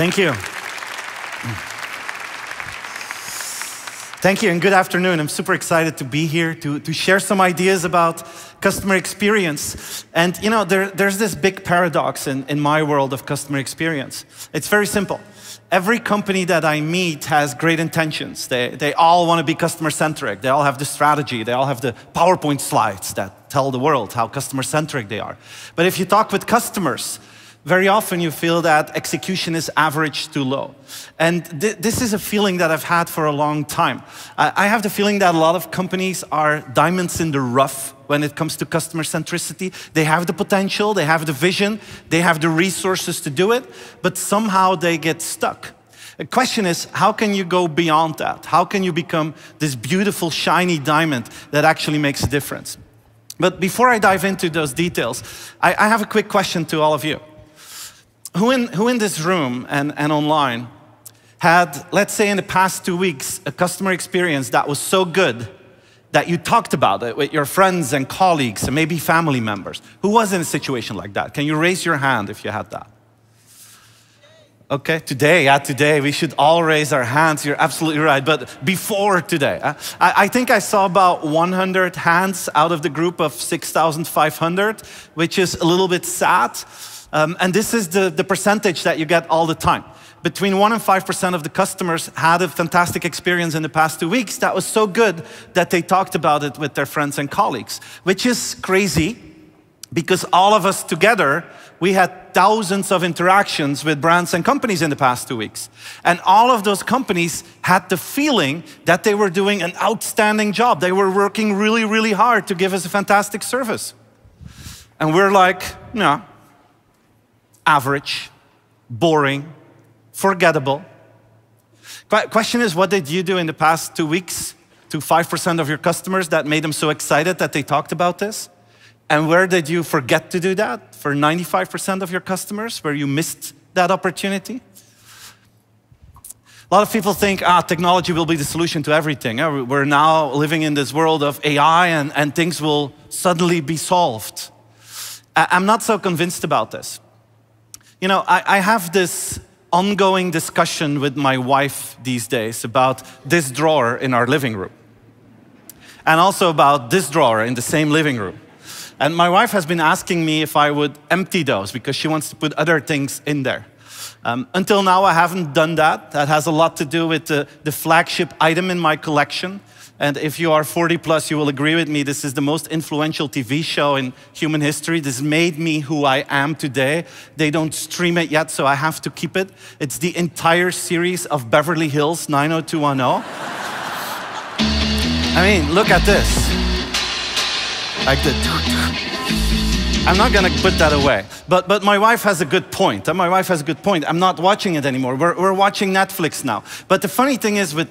Thank you. Thank you, and good afternoon. I'm super excited to be here to share some ideas about customer experience. And you know, there's this big paradox in my world of customer experience. It's very simple. Every company that I meet has great intentions. They all want to be customer-centric. They all have the strategy. They all have the PowerPoint slides that tell the world how customer-centric they are. But if you talk with customers, very often you feel that execution is average to low. And this is a feeling that I've had for a long time. I have the feeling that a lot of companies are diamonds in the rough when it comes to customer centricity. They have the potential, they have the vision, they have the resources to do it, but somehow they get stuck. The question is, how can you go beyond that? How can you become this beautiful, shiny diamond that actually makes a difference? But before I dive into those details, I have a quick question to all of you. Who in this room and online had, let's say in the past 2 weeks, a customer experience that was so good that you talked about it with your friends and colleagues and maybe family members? Who was in a situation like that? Can you raise your hand if you had that? Okay, today, we should all raise our hands. You're absolutely right, but before today. I think I saw about 100 hands out of the group of 6,500, which is a little bit sad. And this is the percentage that you get all the time. Between 1% and 5% of the customers had a fantastic experience in the past 2 weeks that was so good that they talked about it with their friends and colleagues, which is crazy because all of us together, we had thousands of interactions with brands and companies in the past 2 weeks. And all of those companies had the feeling that they were doing an outstanding job. They were working really, really hard to give us a fantastic service. And we're like, no. Average, boring, forgettable. Question is, what did you do in the past 2 weeks to 5% of your customers that made them so excited that they talked about this? And where did you forget to do that for 95% of your customers, where you missed that opportunity? A lot of people think, technology will be the solution to everything. We're now living in this world of AI and things will suddenly be solved. I'm not so convinced about this. You know, I have this ongoing discussion with my wife these days about this drawer in our living room. And also about this drawer in the same living room. And my wife has been asking me if I would empty those because she wants to put other things in there. Until now, I haven't done that. That has a lot to do with the flagship item in my collection. And if you are 40 plus, you will agree with me, this is the most influential TV show in human history. This made me who I am today. They don't stream it yet, so I have to keep it. It's the entire series of Beverly Hills 90210. I mean, look at this. Like the... I'm not gonna put that away. But my wife has a good point. My wife has a good point. I'm not watching it anymore. We're watching Netflix now. But the funny thing is with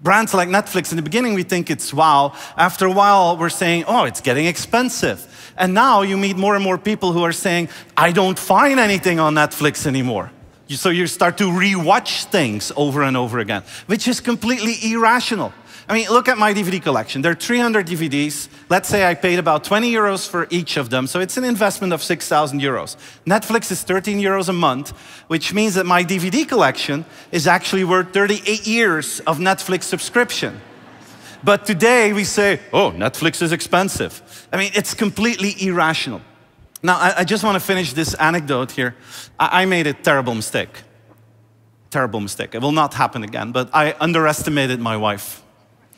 brands like Netflix, in the beginning we think it's wow. After a while we're saying, oh, it's getting expensive. And now you meet more and more people who are saying, I don't find anything on Netflix anymore. So you start to rewatch things over and over again, which is completely irrational. I mean, look at my DVD collection. There are 300 DVDs. Let's say I paid about 20 euros for each of them. So it's an investment of 6,000 euros. Netflix is 13 euros a month, which means that my DVD collection is actually worth 38 years of Netflix subscription. But today we say, oh, Netflix is expensive. I mean, it's completely irrational. Now, I just want to finish this anecdote here. I made a terrible mistake. Terrible mistake. It will not happen again, but I underestimated my wife.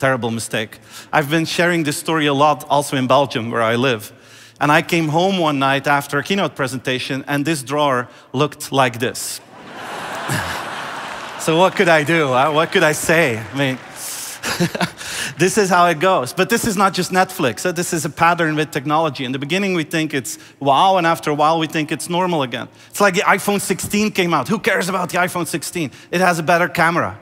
Terrible mistake. I've been sharing this story a lot also in Belgium, where I live. And I came home one night after a keynote presentation, and this drawer looked like this. So what could I do? What could I say? I mean, this is how it goes. But this is not just Netflix. This is a pattern with technology. In the beginning, we think it's wow, and after a while, we think it's normal again. It's like the iPhone 16 came out. Who cares about the iPhone 16? It has a better camera.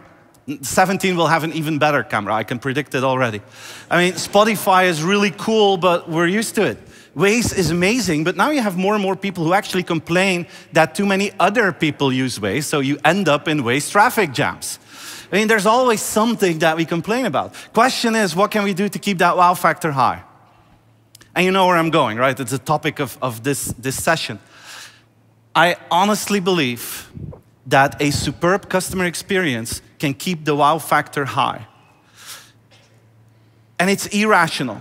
17 will have an even better camera. I can predict it already. I mean, Spotify is really cool, but we're used to it. Waze is amazing, but now you have more and more people who actually complain that too many other people use Waze, so you end up in Waze traffic jams. I mean, there's always something that we complain about. Question is, what can we do to keep that wow factor high? And you know where I'm going, right? It's the topic of this session. I honestly believe that a superb customer experience can keep the wow factor high. And it's irrational,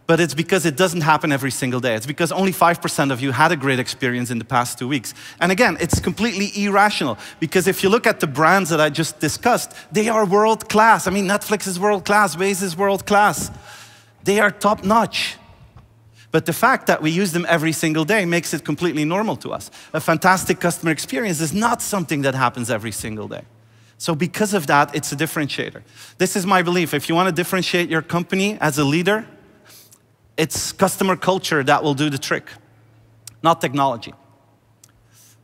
but it's because it doesn't happen every single day. It's because only 5% of you had a great experience in the past 2 weeks. And again, it's completely irrational, because if you look at the brands that I just discussed, they are world class. I mean, Netflix is world class, Waze is world class. They are top notch. But the fact that we use them every single day makes it completely normal to us. A fantastic customer experience is not something that happens every single day. So because of that, it's a differentiator. This is my belief. If you want to differentiate your company as a leader, it's customer culture that will do the trick, not technology,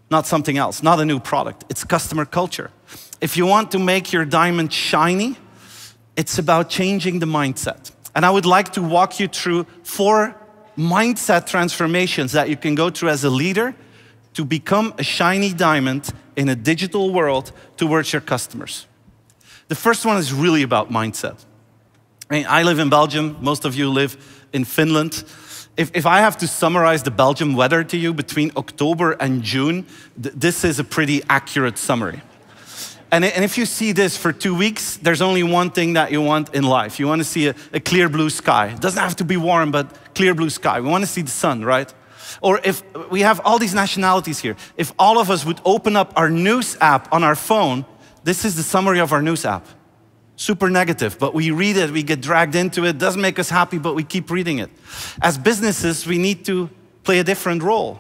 not something else, not a new product. It's customer culture. If you want to make your diamond shiny, it's about changing the mindset. And I would like to walk you through 4 mindset transformations that you can go through as a leader to become a shiny diamond in a digital world towards your customers. The first one is really about mindset. I live in Belgium, most of you live in Finland. If I have to summarize the Belgium weather to you between October and June, this is a pretty accurate summary. And if you see this for 2 weeks, there's only one thing that you want in life. You want to see a clear blue sky. It doesn't have to be warm, but clear blue sky. We want to see the sun, right? Or if we have all these nationalities here, if all of us would open up our news app on our phone, this is the summary of our news app. Super negative, but we read it, we get dragged into it, doesn't make us happy, but we keep reading it. As businesses, we need to play a different role.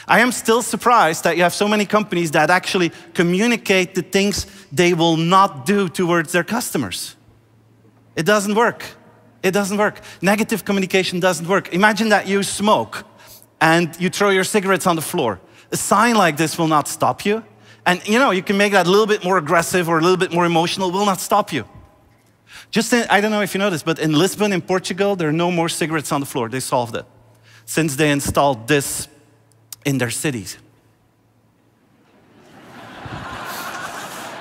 I am still surprised that you have so many companies that actually communicate the things they will not do towards their customers. It doesn't work. It doesn't work. Negative communication doesn't work. Imagine that you smoke and you throw your cigarettes on the floor. A sign like this will not stop you. And you can make that a little bit more aggressive or a little bit more emotional, will not stop you. I don't know if you know this, but in Lisbon, in Portugal, there are no more cigarettes on the floor. They solved it since they installed this in their cities.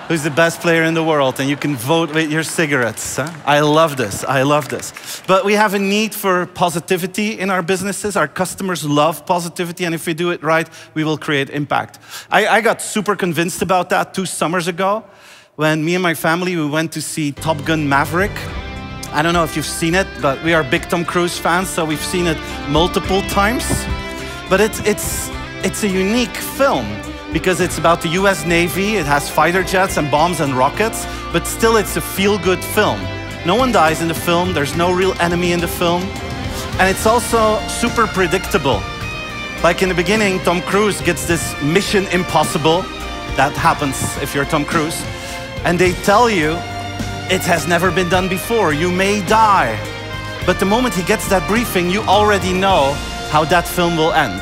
Who's the best player in the world? And you can vote with your cigarettes. Huh? I love this. I love this. But we have a need for positivity in our businesses. Our customers love positivity, and if we do it right, we will create impact. I got super convinced about that 2 summers ago when me and my family, we went to see Top Gun Maverick. I don't know if you've seen it, but we are big Tom Cruise fans, so we've seen it multiple times. But it's a unique film because it's about the US Navy. It has fighter jets and bombs and rockets, but still it's a feel-good film. No one dies in the film. There's no real enemy in the film. And it's also super predictable. Like in the beginning, Tom Cruise gets this mission impossible. That happens if you're Tom Cruise. And they tell you, it has never been done before. You may die. But the moment he gets that briefing, you already know how that film will end.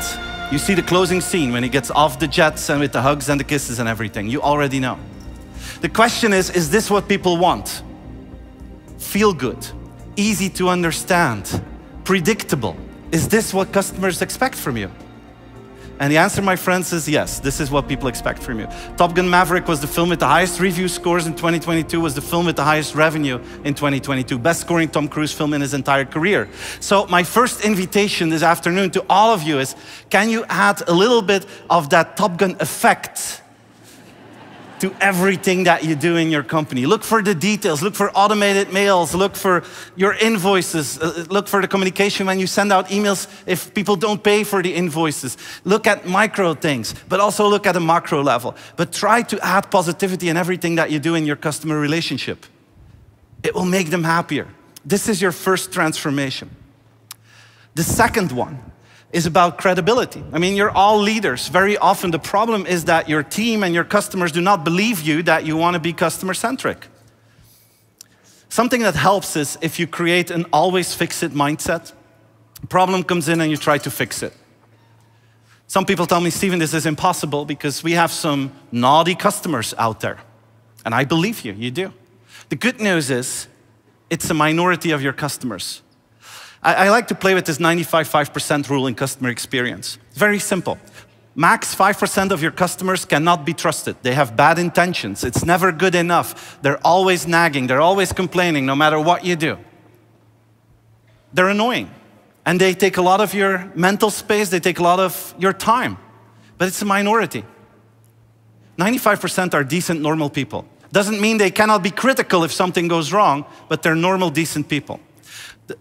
You see the closing scene when he gets off the jets and with the hugs and the kisses and everything. You already know. The question is this what people want? Feel good, easy to understand, predictable. Is this what customers expect from you? And the answer, my friends, is yes, this is what people expect from you. Top Gun Maverick was the film with the highest review scores in 2022, was the film with the highest revenue in 2022, best scoring Tom Cruise film in his entire career. So my first invitation this afternoon to all of you is, can you add a little bit of that Top Gun effect to everything that you do in your company? Look for the details, look for automated mails, look for your invoices, look for the communication when you send out emails if people don't pay for the invoices. Look at micro things, but also look at a macro level. But try to add positivity in everything that you do in your customer relationship. It will make them happier. This is your first transformation. The second one is about credibility. I mean, you're all leaders. Very often the problem is that your team and your customers do not believe you that you want to be customer-centric. Something that helps is if you create an always fix-it mindset. A problem comes in and you try to fix it. Some people tell me, Steven, this is impossible because we have some naughty customers out there. And I believe you, you do. The good news is it's a minority of your customers. I like to play with this 95% rule in customer experience. Very simple. Max 5% of your customers cannot be trusted. They have bad intentions. It's never good enough. They're always nagging. They're always complaining no matter what you do. They're annoying. And they take a lot of your mental space. They take a lot of your time. But it's a minority. 95% are decent, normal people. Doesn't mean they cannot be critical if something goes wrong, but they're normal, decent people.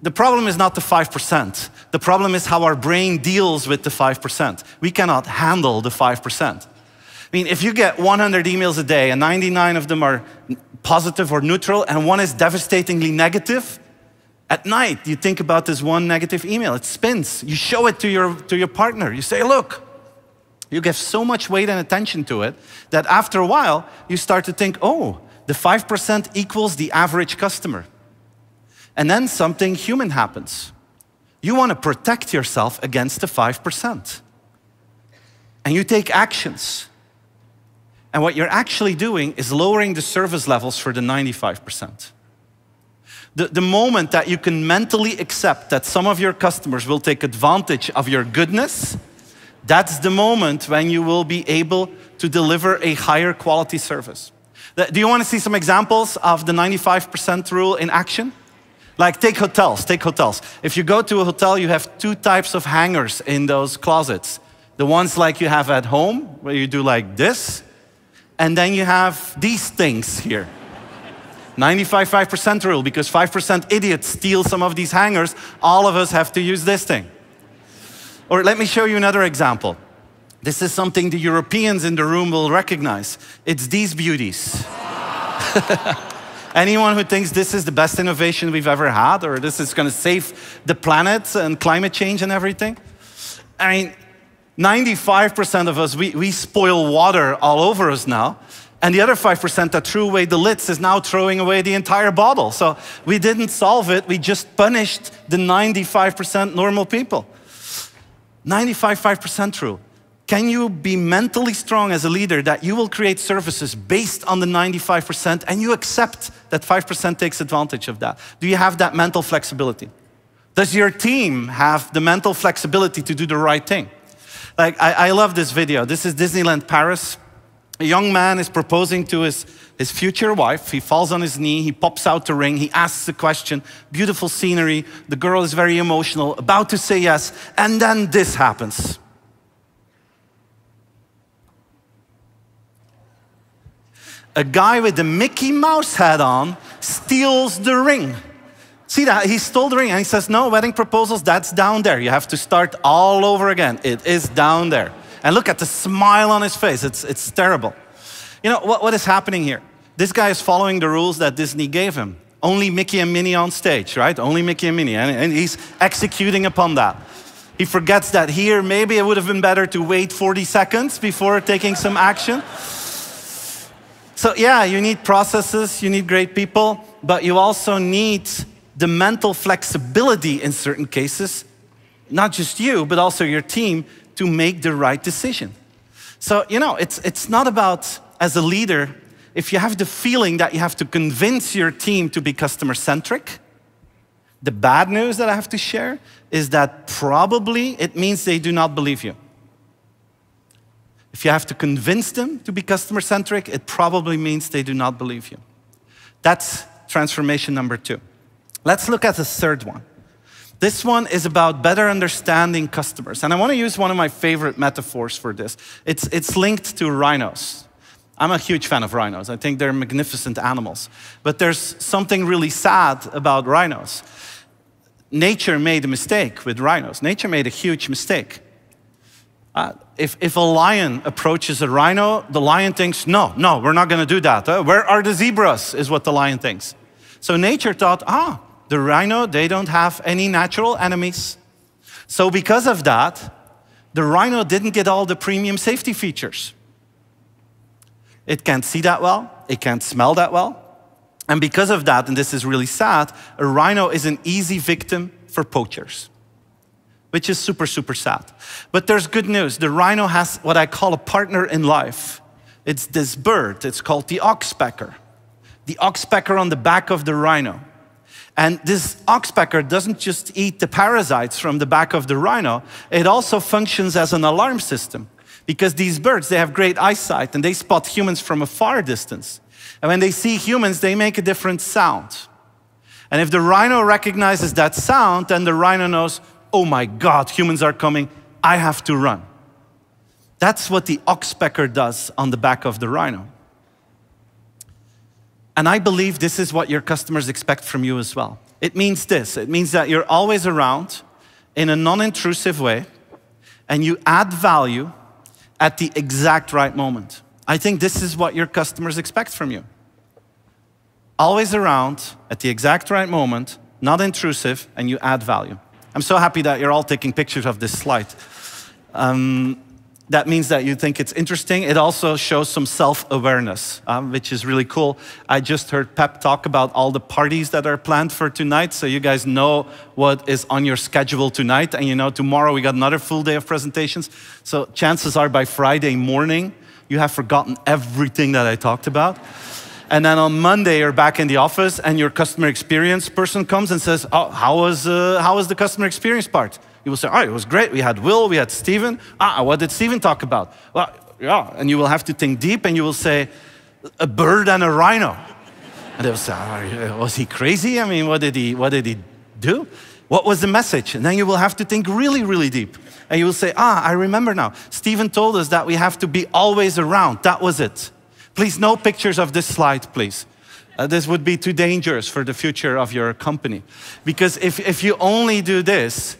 The problem is not the 5%. The problem is how our brain deals with the 5%. We cannot handle the 5%. I mean, if you get 100 emails a day and 99 of them are positive or neutral and one is devastatingly negative, at night you think about this one negative email, it spins. You show it to your partner. You say, look, you give so much weight and attention to it that after a while you start to think, oh, the 5% equals the average customer. And then something human happens. You want to protect yourself against the 5%. And you take actions. And what you're actually doing is lowering the service levels for the 95%. The moment that you can mentally accept that some of your customers will take advantage of your goodness, that's the moment when you will be able to deliver a higher quality service. Do you want to see some examples of the 95% rule in action? Like take hotels. If you go to a hotel, you have two types of hangers in those closets. The ones like you have at home, where you do like this, and then you have these things here. 95% rule, because 5% idiots steal some of these hangers, all of us have to use this thing. Or let me show you another example. This is something the Europeans in the room will recognize. It's these beauties. Anyone who thinks this is the best innovation we've ever had, or this is going to save the planet and climate change and everything? I mean, 95% of us, we spoil water all over us now. And the other 5% that threw away the lids is now throwing away the entire bottle. So we didn't solve it, we just punished the 95% normal people. 95% rule. Can you be mentally strong as a leader that you will create services based on the 95% and you accept that 5% takes advantage of that? Do you have that mental flexibility? Does your team have the mental flexibility to do the right thing? Like, I love this video. This is Disneyland Paris. A young man is proposing to his future wife. He falls on his knee, he pops out the ring, he asks a question, beautiful scenery, the girl is very emotional, about to say yes, and then this happens. A guy with the Mickey Mouse hat on steals the ring. See that? He stole the ring and he says, no, wedding proposals, that's down there. You have to start all over again. It is down there. And look at the smile on his face. It's terrible. You know, what is happening here? This guy is following the rules that Disney gave him. Only Mickey and Minnie on stage, right? Only Mickey and Minnie. And he's executing upon that. He forgets that here, maybe it would have been better to wait 40 seconds before taking some action. So yeah, you need processes, you need great people, but you also need the mental flexibility in certain cases, not just you, but also your team, to make the right decision. So, you know, it's not about, as a leader, if you have the feeling that you have to convince your team to be customer-centric, the bad news that I have to share is that probably it means they do not believe you. If you have to convince them to be customer-centric, it probably means they do not believe you. That's transformation number 2. Let's look at the third one. This one is about better understanding customers. And I want to use one of my favorite metaphors for this. It's linked to rhinos. I'm a huge fan of rhinos. I think they're magnificent animals. But there's something really sad about rhinos. Nature made a mistake with rhinos. Nature made a huge mistake. If a lion approaches a rhino, the lion thinks, no, we're not going to do that. Where are the zebras, is what the lion thinks. So nature thought, the rhino, they don't have any natural enemies. So because of that, the rhino didn't get all the premium safety features. It can't see that well, it can't smell that well. And because of that, and this is really sad, a rhino is an easy victim for poachers, which is super, super sad. But there's good news. The rhino has what I call a partner in life. It's this bird. It's called the oxpecker. The oxpecker on the back of the rhino. And this oxpecker doesn't just eat the parasites from the back of the rhino, it also functions as an alarm system. Because these birds, they have great eyesight and they spot humans from a far distance. And when they see humans, they make a different sound. And if the rhino recognizes that sound, then the rhino knows, oh my God, humans are coming, I have to run. That's what the oxpecker does on the back of the rhino. And I believe this is what your customers expect from you as well. It means this. It means that you're always around in a non-intrusive way, and you add value at the exact right moment. I think this is what your customers expect from you. Always around at the exact right moment, not intrusive, and you add value. I'm so happy that you're all taking pictures of this slide. That means that you think it's interesting. It also shows some self-awareness, which is really cool. I just heard Pep talk about all the parties that are planned for tonight, so you guys know what is on your schedule tonight, and you know tomorrow we got another full day of presentations. So chances are by Friday morning, you have forgotten everything that I talked about. And then on Monday, you're back in the office, and your customer experience person comes and says, oh, how was the customer experience part? You will say, oh, it was great. We had Will, we had Steven. What did Steven talk about? Well, yeah. And you will have to think deep, and you will say, a bird and a rhino. And they will say, oh, was he crazy? I mean, what did he do? What was the message? And then you will have to think really, really deep. And you will say, I remember now. Steven told us that we have to be always around. That was it. Please, no pictures of this slide, please. This would be too dangerous for the future of your company. Because if you only do this,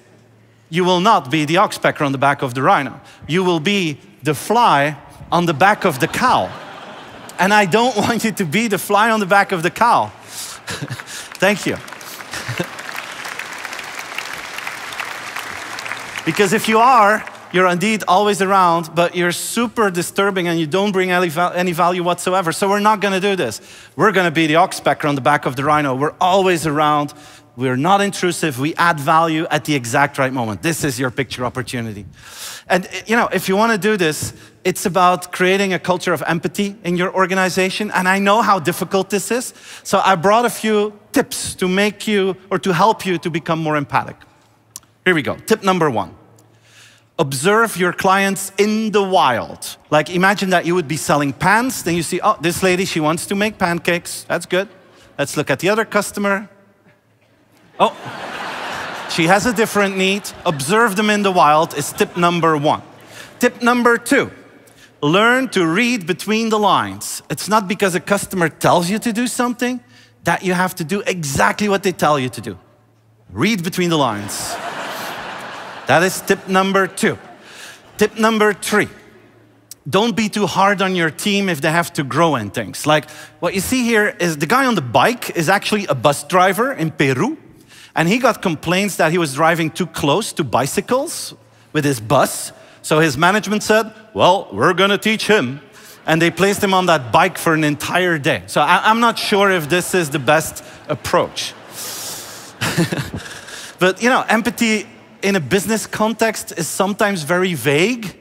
you will not be the oxpecker on the back of the rhino. You will be the fly on the back of the cow. And I don't want you to be the fly on the back of the cow. Thank you. Because if you are, you're indeed always around, but you're super disturbing and you don't bring any value whatsoever. So we're not gonna do this. We're gonna be the oxpecker on the back of the rhino. We're always around. We're not intrusive. We add value at the exact right moment. This is your picture opportunity. And you know, if you want to do this, it's about creating a culture of empathy in your organization. And I know how difficult this is. So I brought a few tips to make you, or to help you to become more empathic. Here we go. Tip number 1. Observe your clients in the wild. Like imagine that you would be selling pans. Then you see, oh, this lady, she wants to make pancakes. That's good. Let's look at the other customer. Oh, she has a different need. Observe them in the wild is tip number 1. Tip number 2, learn to read between the lines. It's not because a customer tells you to do something that you have to do exactly what they tell you to do. Read between the lines. That is tip number 2. Tip number 3, don't be too hard on your team if they have to grow in things. Like what you see here is the guy on the bike is actually a bus driver in Peru. And he got complaints that he was driving too close to bicycles with his bus. So his management said, well, we're gonna teach him. And they placed him on that bike for an entire day. So I'm not sure if this is the best approach. But you know, empathy in a business context is sometimes very vague.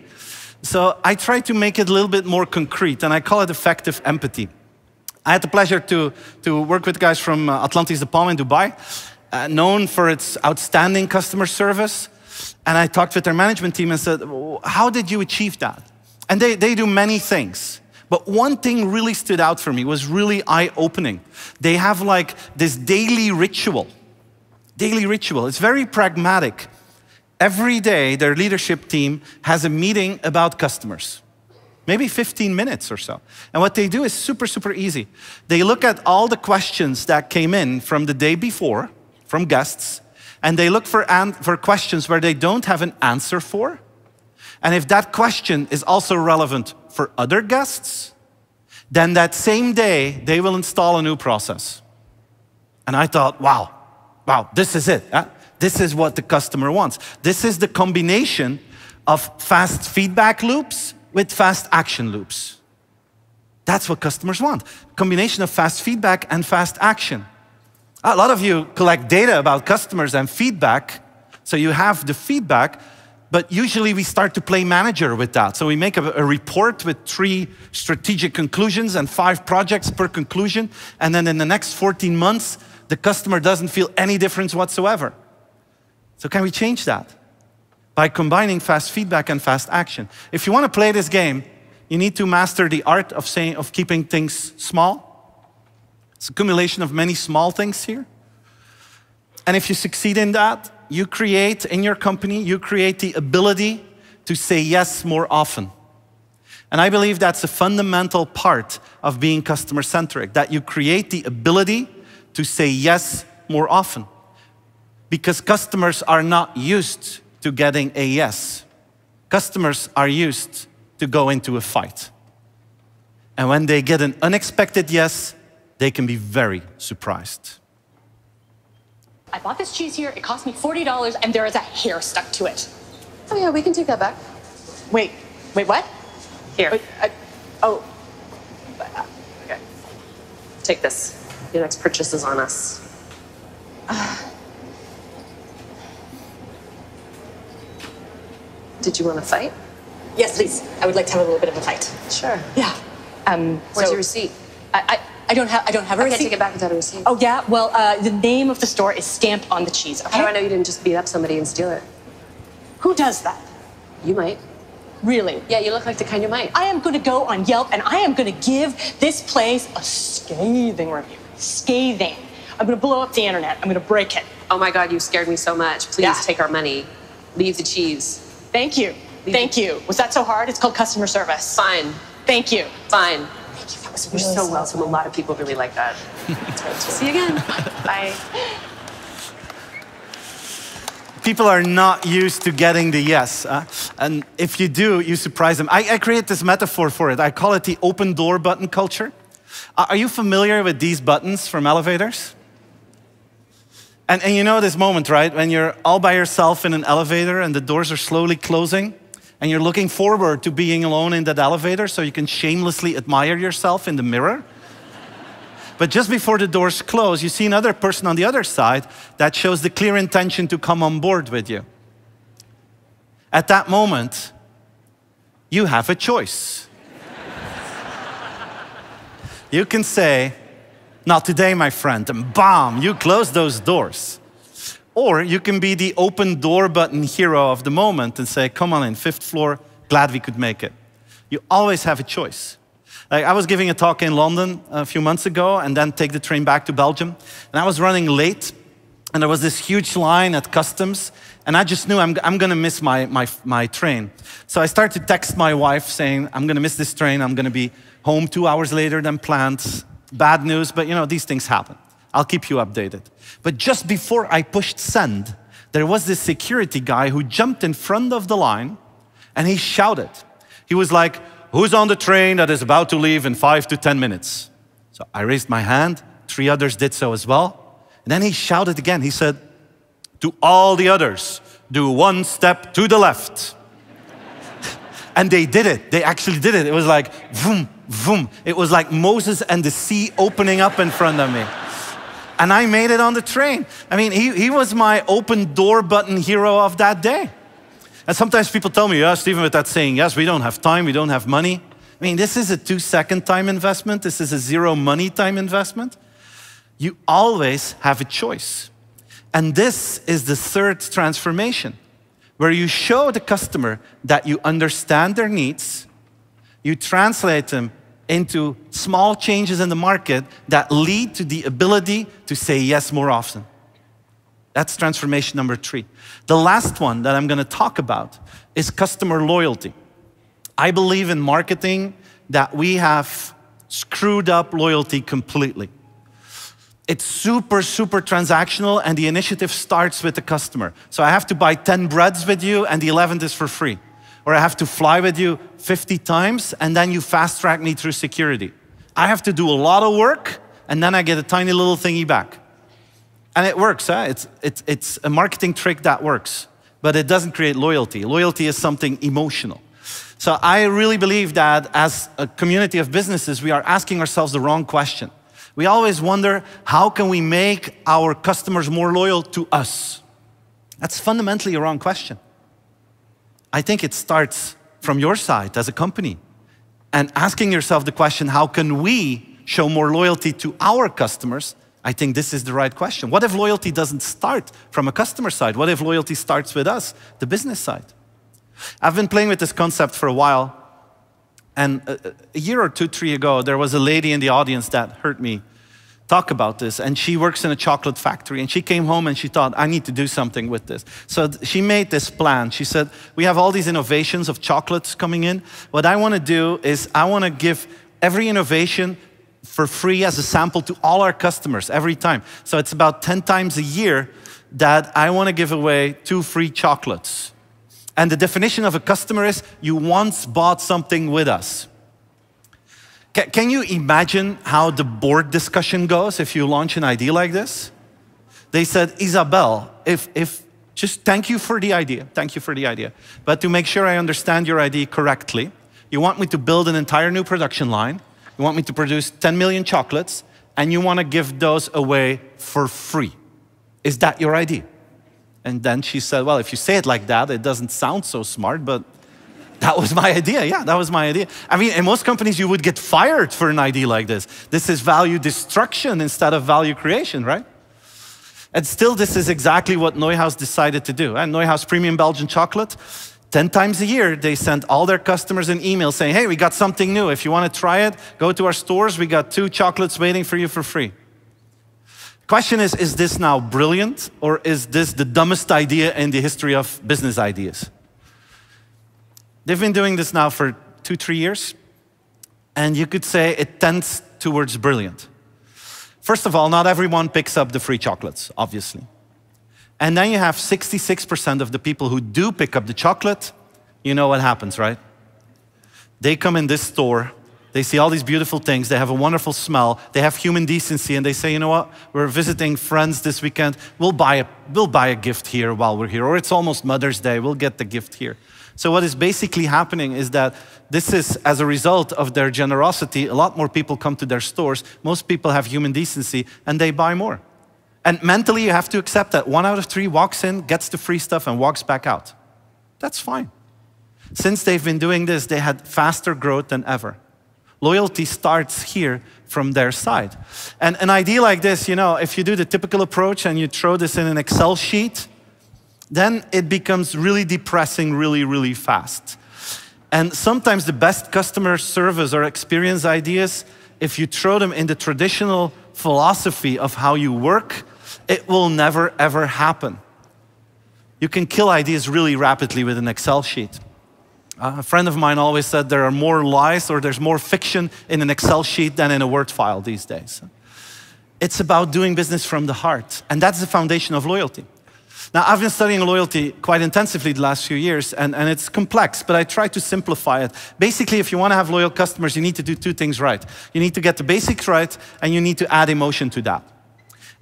So I try to make it a little bit more concrete, and I call it effective empathy. I had the pleasure to work with the guys from Atlantis de Palm in Dubai. Known for its outstanding customer service. And I talked with their management team and said, how did you achieve that? And they do many things. But one thing really stood out for me, was really eye-opening. They have like this daily ritual. Daily ritual. It's very pragmatic. Every day, their leadership team has a meeting about customers. Maybe 15 minutes or so. And what they do is super, super easy. They look at all the questions that came in from the day before, from guests, and they look for questions where they don't have an answer for. And if that question is also relevant for other guests, then that same day, they will install a new process. And I thought, wow, this is it. This is what the customer wants. This is the combination of fast feedback loops with fast action loops. That's what customers want. Combination of fast feedback and fast action. A lot of you collect data about customers and feedback, so you have the feedback, but usually we start to play manager with that. So we make a report with 3 strategic conclusions and 5 projects per conclusion, and then in the next 14 months, the customer doesn't feel any difference whatsoever. So can we change that? By combining fast feedback and fast action. If you want to play this game, you need to master the art of keeping things small. It's a accumulation of many small things here. And if you succeed in that, you create, in your company, you create the ability to say yes more often. And I believe that's a fundamental part of being customer-centric, that you create the ability to say yes more often. Because customers are not used to getting a yes. Customers are used to go into a fight. And when they get an unexpected yes, they can be very surprised. I bought this cheese here, it cost me $40, and there is a hair stuck to it. Oh yeah, we can take that back. Wait, what? Here. Wait, Okay. Take this. Your next purchase is on us. Did you want to fight? Yes, please. I would like to have a little bit of a fight. Sure. Yeah. Where's your receipt? I don't have a receipt. I can't take it back without a receipt. Oh yeah. Well, the name of the store is stamped on the cheese. Okay. How do I know you didn't just beat up somebody and steal it? Who does that? You might. Really? Yeah, you look like the kind who might. I am going to go on Yelp and I am going to give this place a scathing review. Scathing. I'm going to blow up the internet. I'm going to break it. Oh my God, you scared me so much. Please Yeah. take our money. Leave the cheese. Thank you. Thank you. Was that so hard? It's called customer service. Fine. Thank you. Fine. Thank you. That was You're really so welcome. A lot of people really like that. See you again. Bye. People are not used to getting the yes. And if you do, you surprise them. I create this metaphor for it. I call it the open door button culture. Are you familiar with these buttons from elevators? And you know this moment, right? When you're all by yourself in an elevator and the doors are slowly closing and you're looking forward to being alone in that elevator so you can shamelessly admire yourself in the mirror. But just before the doors close, you see another person on the other side that shows the clear intention to come on board with you. At that moment, you have a choice. You can say, "Not today, my friend," and bam, you close those doors. Or you can be the open door button hero of the moment and say, "Come on in, 5th floor, glad we could make it." You always have a choice. Like, I was giving a talk in London a few months ago and then take the train back to Belgium. And I was running late and there was this huge line at customs and I just knew I'm gonna miss my train. So I started to text my wife saying, "I'm gonna miss this train, I'm gonna be home 2 hours later than planned." Bad news, but you know, these things happen. I'll keep you updated. But just before I pushed send, there was this security guy who jumped in front of the line and he shouted. He was like, "Who's on the train that is about to leave in 5 to 10 minutes? So I raised my hand, 3 others did so as well. And then he shouted again, he said, "To all the others, do 1 step to the left." And they did it, they actually did it. It was like, vroom, vroom. It was like Moses and the sea opening up in front of me. And I made it on the train. I mean, he was my open door button hero of that day. And sometimes people tell me, "Yeah, Steven, with that saying, yes, we don't have time, we don't have money." I mean, this is a 2-second time investment. This is a 0 money time investment. You always have a choice. And this is the 3rd transformation, where you show the customer that you understand their needs, you translate them into small changes in the market that lead to the ability to say yes more often. That's transformation number 3. The last one that I'm going to talk about is customer loyalty. I believe in marketing that we have screwed up loyalty completely. It's super, super transactional and the initiative starts with the customer. So I have to buy 10 breads with you and the 11th is for free. Or I have to fly with you 50 times and then you fast track me through security. I have to do a lot of work and then I get a tiny little thingy back. And it works, huh? It's a marketing trick that works, but it doesn't create loyalty. Loyalty is something emotional. So I really believe that as a community of businesses, we are asking ourselves the wrong question. We always wonder, how can we make our customers more loyal to us? That's fundamentally a wrong question. I think it starts from your side as a company and asking yourself the question, how can we show more loyalty to our customers? I think this is the right question. What if loyalty doesn't start from a customer side? What if loyalty starts with us, the business side? I've been playing with this concept for a while. And a year or 2, 3 ago, there was a lady in the audience that hurt me talk about this. And she works in a chocolate factory. And she came home and she thought, I need to do something with this. So she made this plan. She said, we have all these innovations of chocolates coming in. What I want to do is I want to give every innovation for free as a sample to all our customers every time. So it's about 10 times a year that I want to give away 2 free chocolates. And the definition of a customer is you once bought something with us. Can you imagine how the board discussion goes if you launch an idea like this? They said, Isabel, just thank you for the idea. Thank you for the idea. But to make sure I understand your idea correctly, you want me to build an entire new production line. You want me to produce 10 million chocolates, and you want to give those away for free. Is that your idea? And then she said, well, if you say it like that, it doesn't sound so smart, but that was my idea. Yeah, that was my idea. I mean, in most companies, you would get fired for an idea like this. This is value destruction instead of value creation, right? And still, this is exactly what Neuhaus decided to do. And Neuhaus Premium Belgian Chocolate, 10 times a year, they sent all their customers an email saying, hey, we got something new. If you want to try it, go to our stores. We got 2 chocolates waiting for you for free. Question is this now brilliant, or is this the dumbest idea in the history of business ideas? They've been doing this now for 2-3 years, and you could say it tends towards brilliant. First of all, not everyone picks up the free chocolates, obviously. And then you have 66% of the people who do pick up the chocolate. You know what happens, right? They come in this store, they see all these beautiful things, they have a wonderful smell, they have human decency, and they say, you know what, we're visiting friends this weekend, we'll buy a gift here while we're here, or it's almost Mother's Day, we'll get the gift here. So what is basically happening is that this is, as a result of their generosity, a lot more people come to their stores, most people have human decency, and they buy more. And mentally, you have to accept that 1 out of 3 walks in, gets the free stuff, and walks back out. That's fine. Since they've been doing this, they had faster growth than ever. Loyalty starts here from their side. And an idea like this, you know, if you do the typical approach and you throw this in an Excel sheet, then it becomes really depressing really, really fast. And sometimes the best customer service or experience ideas, if you throw them in the traditional philosophy of how you work, it will never, ever happen. You can kill ideas really rapidly with an Excel sheet. A friend of mine always said there are more lies or there's more fiction in an Excel sheet than in a Word file these days. It's about doing business from the heart, and that's the foundation of loyalty. Now, I've been studying loyalty quite intensively the last few years, and it's complex, but I try to simplify it. Basically, if you want to have loyal customers, you need to do 2 things right. You need to get the basics right, and you need to add emotion to that.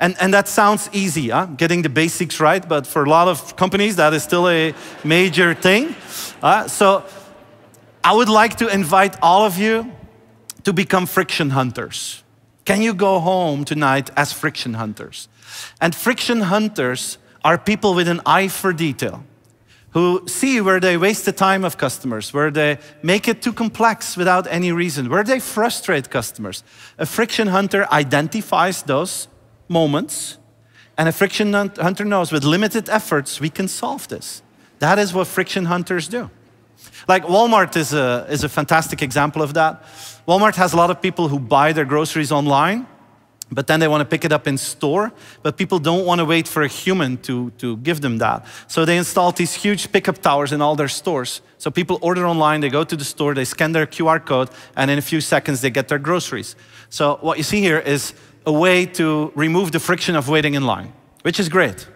And that sounds easy, getting the basics right, but for a lot of companies, that is still a major thing. So I would like to invite all of you to become friction hunters. Can you go home tonight as friction hunters? And friction hunters are people with an eye for detail, who see where they waste the time of customers, where they make it too complex without any reason, where they frustrate customers. A friction hunter identifies those moments, and a friction hunter knows with limited efforts we can solve this. That is what friction hunters do. Like Walmart is a fantastic example of that. Walmart has a lot of people who buy their groceries online, but then they want to pick it up in store, but people don't want to wait for a human to give them that. So they installed these huge pickup towers in all their stores. So people order online, they go to the store, they scan their QR code, and in a few seconds they get their groceries. So what you see here is a way to remove the friction of waiting in line, which is great.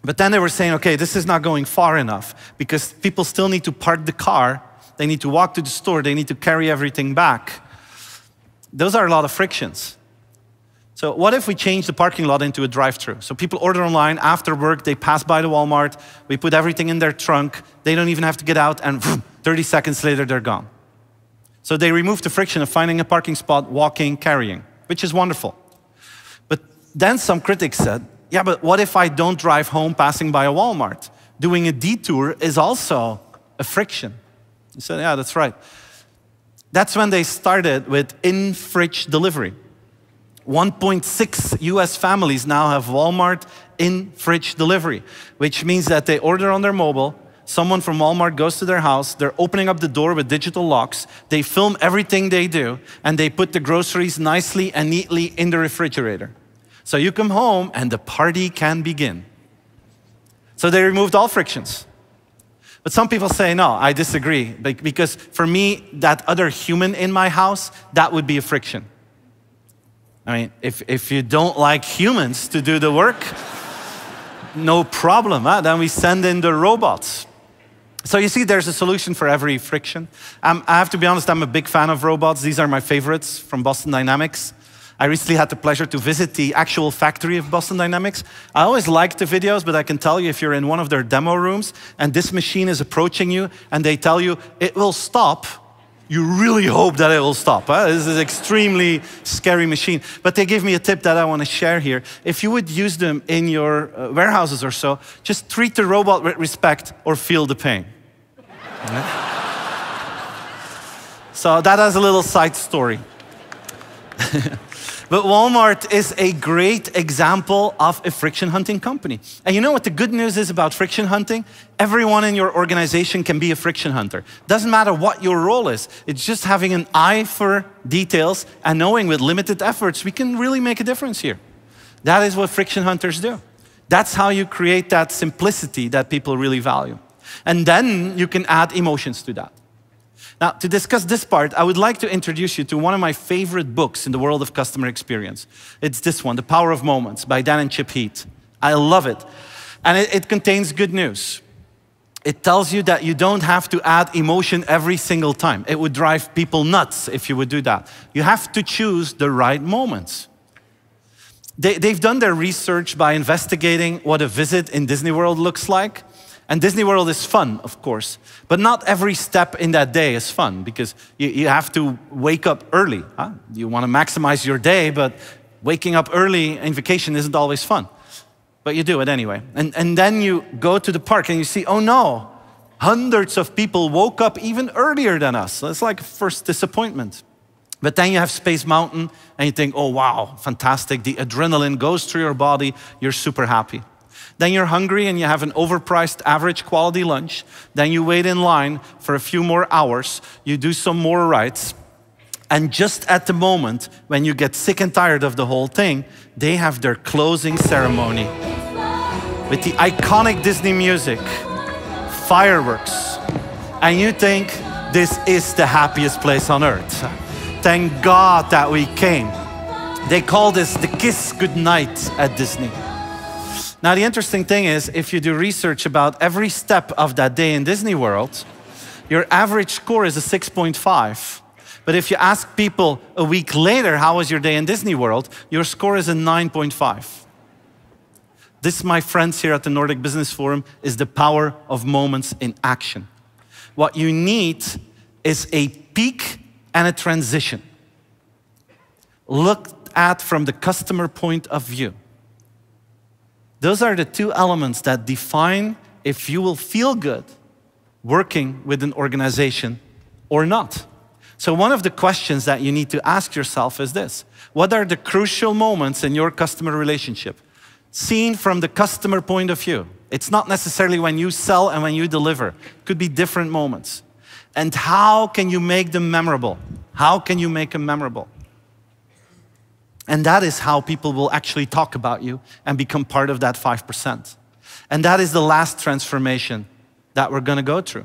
But then they were saying, okay, this is not going far enough because people still need to park the car, they need to walk to the store, they need to carry everything back. Those are a lot of frictions. So what if we change the parking lot into a drive-thru? So people order online, after work, they pass by the Walmart, we put everything in their trunk, they don't even have to get out, and 30 seconds later, they're gone. So they remove the friction of finding a parking spot, walking, carrying, which is wonderful. But then some critics said, yeah, but what if I don't drive home passing by a Walmart? Doing a detour is also a friction. You said, yeah, that's right. That's when they started with in-fridge delivery. 1.6 US families now have Walmart in-fridge delivery, which means that they order on their mobile, someone from Walmart goes to their house, they're opening up the door with digital locks, they film everything they do, and they put the groceries nicely and neatly in the refrigerator. So you come home and the party can begin. So they removed all frictions. But some people say, no, I disagree, because for me, that other human in my house, that would be a friction. I mean, if you don't like humans to do the work, no problem, huh? Then we send in the robots. So you see, there's a solution for every friction. I have to be honest, I'm a big fan of robots. These are my favorites from Boston Dynamics. I recently had the pleasure to visit the actual factory of Boston Dynamics. I always like the videos, but I can tell you if you're in one of their demo rooms and this machine is approaching you and they tell you it will stop, you really hope that it will stop. Huh? This is an extremely scary machine. But they give me a tip that I want to share here. If you would use them in your warehouses or so, just treat the robot with respect or feel the pain. So that has a little side story. But Walmart is a great example of a friction hunting company. And you know what the good news is about friction hunting? Everyone in your organization can be a friction hunter. Doesn't matter what your role is. It's just having an eye for details and knowing with limited efforts, we can really make a difference here. That is what friction hunters do. That's how you create that simplicity that people really value. And then you can add emotions to that. Now, to discuss this part, I would like to introduce you to one of my favorite books in the world of customer experience. It's this one, The Power of Moments by Dan and Chip Heath. I love it. And it contains good news. It tells you that you don't have to add emotion every single time. It would drive people nuts if you would do that. You have to choose the right moments. They've done their research by investigating what a visit in Disney World looks like. And Disney World is fun, of course, but not every step in that day is fun because you have to wake up early. Huh? You want to maximize your day, but waking up early in vacation isn't always fun. But you do it anyway. And then you go to the park and you see, oh no, hundreds of people woke up even earlier than us. So it's like a first disappointment. But then you have Space Mountain and you think, oh wow, fantastic. The adrenaline goes through your body, you're super happy. Then you're hungry and you have an overpriced average quality lunch. Then you wait in line for a few more hours. You do some more rides. And just at the moment when you get sick and tired of the whole thing, they have their closing ceremony with the iconic Disney music, fireworks. And you think, this is the happiest place on earth. Thank God that we came. They call this the kiss goodnight at Disney. Now, the interesting thing is, if you do research about every step of that day in Disney World, your average score is a 6.5. But if you ask people a week later, how was your day in Disney World, your score is a 9.5. This, my friends here at the Nordic Business Forum, is the power of moments in action. What you need is a peak and a transition. Looked at from the customer point of view. Those are the two elements that define if you will feel good working with an organization or not. So one of the questions that you need to ask yourself is this: what are the crucial moments in your customer relationship? Seen from the customer point of view. It's not necessarily when you sell and when you deliver. It could be different moments. And how can you make them memorable? How can you make them memorable? And that is how people will actually talk about you and become part of that 5%. And that is the last transformation that we're going to go through.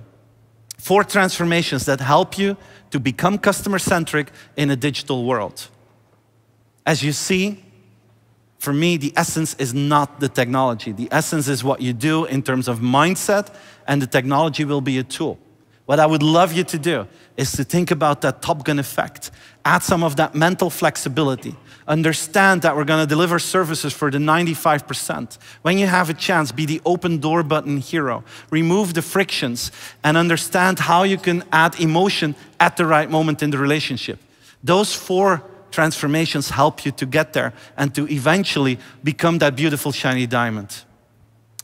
4 transformations that help you to become customer-centric in a digital world. As you see, for me, the essence is not the technology. The essence is what you do in terms of mindset, and the technology will be a tool. What I would love you to do is to think about that Top Gun effect. Add some of that mental flexibility. Understand that we're going to deliver services for the 95%. When you have a chance, be the open door button hero. Remove the frictions and understand how you can add emotion at the right moment in the relationship. Those 4 transformations help you to get there and to eventually become that beautiful shiny diamond.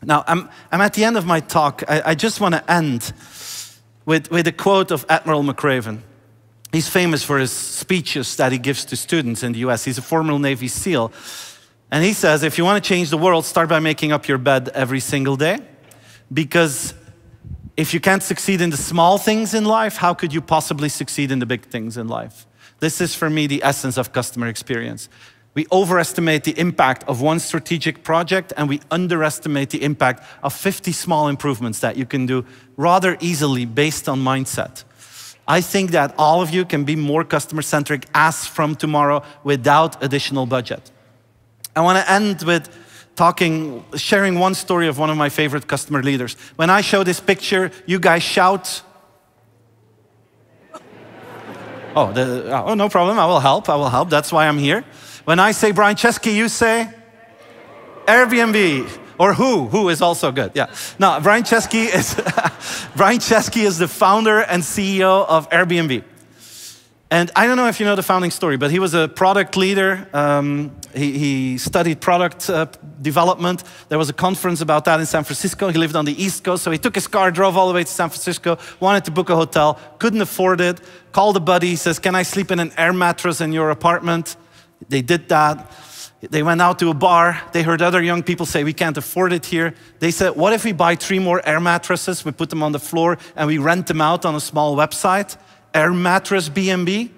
Now, I'm at the end of my talk. I just want to end with a quote of Admiral McRaven. He's famous for his speeches that he gives to students in the US. He's a former Navy SEAL. And he says, if you want to change the world, start by making up your bed every single day. Because If you can't succeed in the small things in life, how could you possibly succeed in the big things in life? This is, for me, the essence of customer experience. We overestimate the impact of one strategic project, and we underestimate the impact of 50 small improvements that you can do rather easily based on mindset. I think that all of you can be more customer-centric as from tomorrow without additional budget. I want to end with sharing one story of one of my favorite customer leaders. When I show this picture, you guys shout. Oh, no problem, I will help, that's why I'm here. When I say Brian Chesky, you say Airbnb, or who is also good, yeah. No, Brian Chesky is the founder and CEO of Airbnb. And I don't know if you know the founding story, but he was a product leader. He studied product development. There was a conference about that in San Francisco. He lived on the East Coast, so he took his car, drove all the way to San Francisco, wanted to book a hotel, couldn't afford it, called a buddy, he says, can I sleep in an air mattress in your apartment? They did that. They went out to a bar. They heard other young people say, we can't afford it here. They said, what if we buy 3 more air mattresses, we put them on the floor, and we rent them out on a small website, Air Mattress B&B?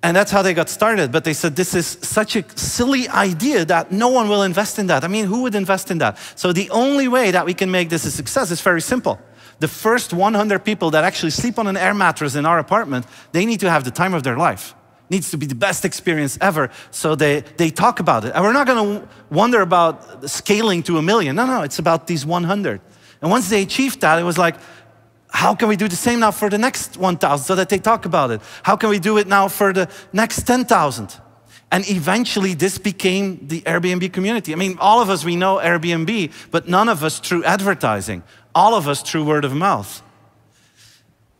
And that's how they got started. But they said, this is such a silly idea that no one will invest in that. I mean, who would invest in that? So the only way that we can make this a success is very simple. The first 100 people that actually sleep on an air mattress in our apartment, they need to have the time of their life. It needs to be the best experience ever. So they talk about it. And we're not going to wonder about scaling to 1 million. No, it's about these 100. And once they achieved that, it was like, how can we do the same now for the next 1,000 so that they talk about it? How can we do it now for the next 10,000? And eventually this became the Airbnb community. I mean, all of us, we know Airbnb, but none of us through advertising. All of us through word of mouth.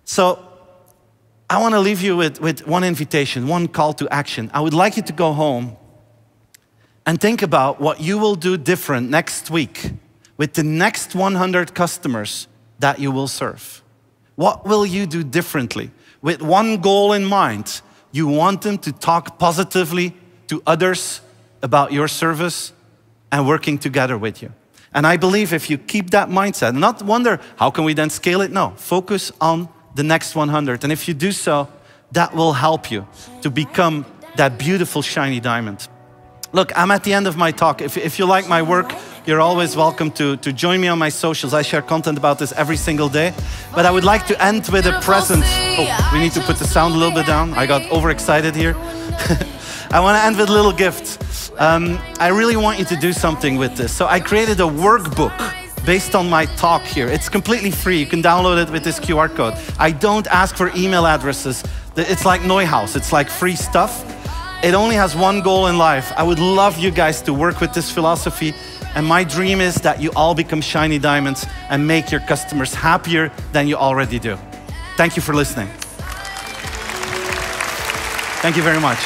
So I want to leave you with one invitation, one call to action. I would like you to go home and think about what you will do different next week with the next 100 customers that you will serve. What will you do differently? With one goal in mind, you want them to talk positively to others about your service and working together with you. And I believe if you keep that mindset, not wonder, how can we then scale it? No, focus on the next 100. And if you do so, that will help you to become that beautiful shiny diamond. Look, I'm at the end of my talk. If you like my work, you're always welcome to join me on my socials. I share content about this every single day. But I would like to end with a present. Oh, we need to put the sound a little bit down. I got overexcited here. I want to end with a little gift. I really want you to do something with this. So I created a workbook based on my talk here. It's completely free. You can download it with this QR code. I don't ask for email addresses. It's like Neuhaus. It's like free stuff. It only has one goal in life. I would love you guys to work with this philosophy. And my dream is that you all become shiny diamonds and make your customers happier than you already do. Thank you for listening. Thank you very much.